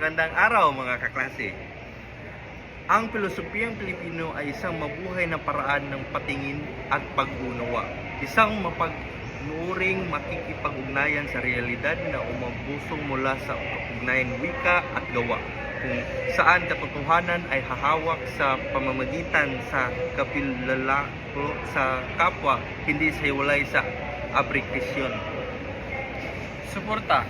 Magandang araw mga kaklase. Ang pilosopiyang Pilipino ay isang mabuhay na paraan ng patingin at pag-unawa. Isang mapagnuring makikipag-ugnayan sa realidad na umabusong mula sa ugnayang wika at gawa, kung saan katotohanan ay hahawak sa pamamagitan sa kapilalako sa kapwa, hindi sa hiwalay sa aprikasyon. Suporta.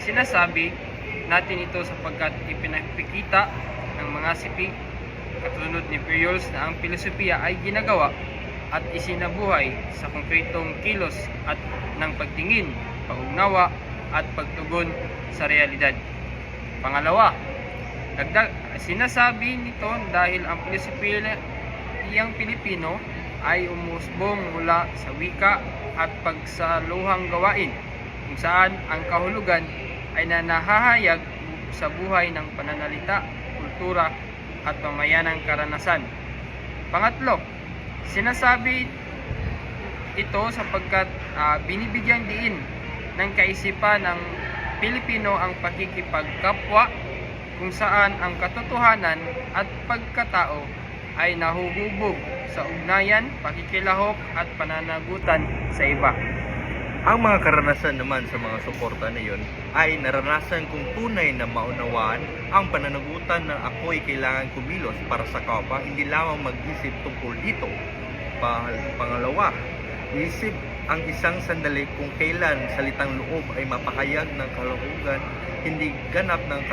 Sinasabi natin ito sapagkat ipinakikita ng mga sipig katulad ni Periols na ang filosofiya ay ginagawa at isinabuhay sa konkretong kilos at ng pagtingin, pag-unawa at pagtugon sa realidad. Pangalawa, sinasabi nito dahil ang filosofiyang Pilipino ay umusbong mula sa wika at pagsaluhang gawain, kung saan ang kahulugan ay nanahahayag sa buhay ng pananalita, kultura at pamayanang karanasan. Pangatlo, sinasabi ito sapagkat binibigyang diin ng kaisipan ng Pilipino ang pakikipagkapwa, kung saan ang katotohanan at pagkatao ay nahuhubog sa ugnayan, pakikilahok at pananagutan sa iba. Ang mga karanasan naman sa mga suporta na iyon ay naranasan kong tunay na maunawaan ang pananagutan na ako'y kailangan kumilos para sa kapwa, hindi lamang mag-isip tungkol dito. Pangalawa, isip ang isang sandali kung kailan salitang loob ay mapahayag ng kaluhugan, hindi ganap ng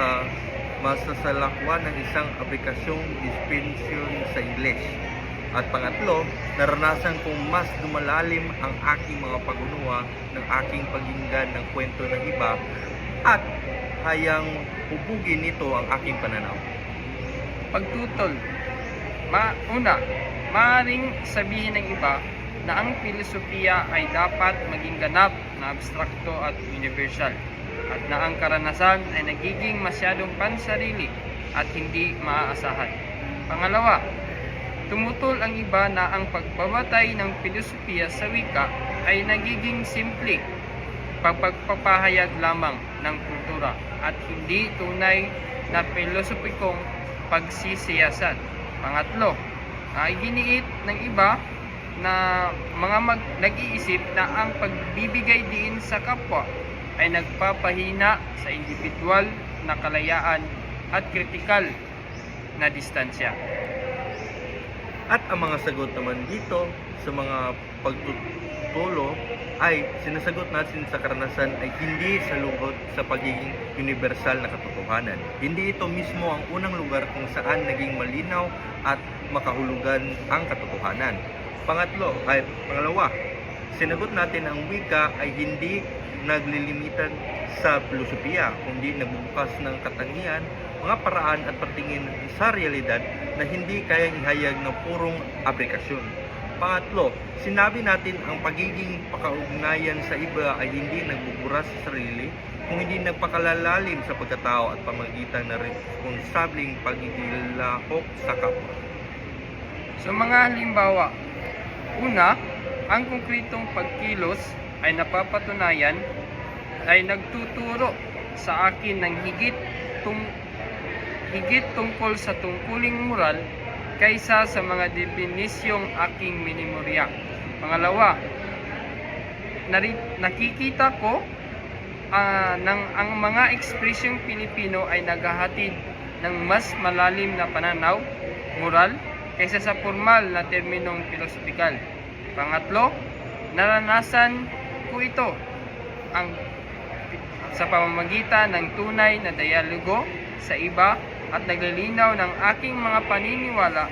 masasalakwan ng isang aplikasyong dispensyon sa Ingles. At pangatlo, naranasan kong mas lumalalim ang aking mga pag-unawa ng aking paginggan ng kwento ng iba at hayang hubugin nito ang aking pananaw. Pagtutol. Maaaring sabihin ng iba na ang filosofiya ay dapat maging ganap na abstrakto at universal, at na ang karanasan ay nagiging masyadong pansarili at hindi maaasahan. Pangalawa, tumutol ang iba na ang pagbabatay ng filosofiya sa wika ay nagiging simple, pagpapahayag lamang ng kultura at hindi tunay na filosopikong pagsisiyasat. Pangatlo, iginiit ng iba na mga nag-iisip na ang pagbibigay diin sa kapwa ay nagpapahina sa individual na kalayaan at kritikal na distansya. At ang mga sagot naman dito sa mga pagtutulo ay sinasagot natin sa karanasan ay hindi sa lungkot sa pagiging universal na katotohanan. Hindi ito mismo ang unang lugar kung saan naging malinaw at makahulugan ang katotohanan. Pangalawa, sinagot natin ang wika ay hindi naglilimitan sa filosofiya, kundi nagbubukas ng katangian, mga paraan at patingin sa realidad na hindi kayang ihayag ng purong aplikasyon. Pangatlo, sinabi natin ang pagiging pakaugnayan sa iba ay hindi nagbuburas sa sarili, kung hindi nagpakalalalim sa pagkatao at pamagitan na responsableng pagkikilahok sa kapwa. So mga halimbawa, una, ang konkretong pagkilos ay napapatunayan ay nagtuturo sa akin ng higit tungkol sa tungkuling moral kaysa sa mga definisyong aking minimorya. Pangalawa, nakikita ko ang mga ekspresyong Pilipino ay naghahatid ng mas malalim na pananaw, moral, kaysa sa formal na terminong filosopikal. Pangatlo, naranasan ko ito sa pamamagitan ng tunay na dialogo sa iba at naglilinaw ng aking mga paniniwala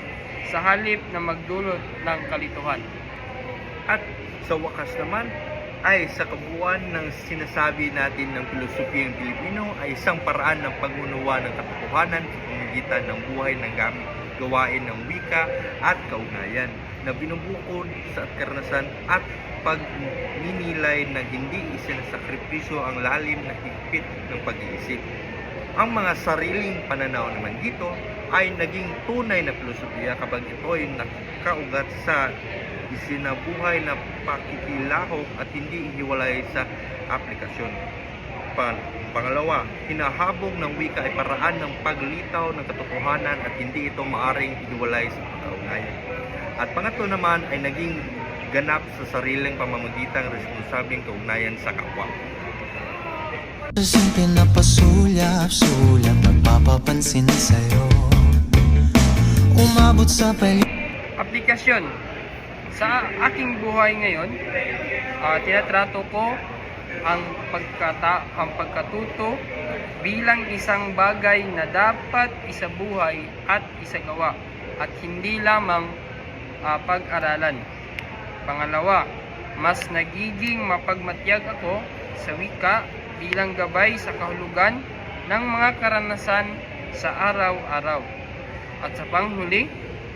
sa halip na magdulot ng kalituhan. At sa wakas naman ay sa kabuuan ng sinasabi natin ng filosofiyang Pilipino ay isang paraan ng pag-unawa ng katotohanan sa pamamagitan ng buhay ng gawain ng wika at kaugnayan na binubukod sa karanasan at pagninilay na hindi isinasakripisyo ang lalim na higpit ng pag-iisip. Ang mga sariling pananaw naman dito ay naging tunay na filosofiya kapag ito ay nakaugat sa isinabuhay na pakikilahok at hindi ihiwalay sa aplikasyon. Pangalawa, hinahabog ng wika ay paraan ng paglitaw ng katotohanan at hindi ito maaring ihiwalay sa kaugnayan. At pangatlo naman ay naging ganap sa sariling pamamagitang responsabling kaugnayan sa kapwa. Kasing pinapasulyap-sulyap, nagpapapansin sa'yo, umabot sa Aplikasyon. Sa aking buhay ngayon, tinatrato ko ang pagkatuto bilang isang bagay na dapat isabuhay at isagawa at hindi lamang pag-aralan. Pangalawa, mas nagiging mapagmatyag ako sa wika bilang gabay sa kahulugan ng mga karanasan sa araw-araw. At sa panghuli,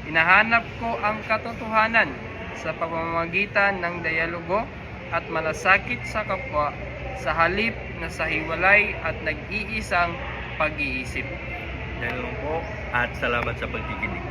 hinahanap ko ang katotohanan sa pamamagitan ng dialogo at malasakit sa kapwa sa halip na sa hiwalay at nag-iisang pag-iisip. Yan lang po at salamat sa pagkikinig.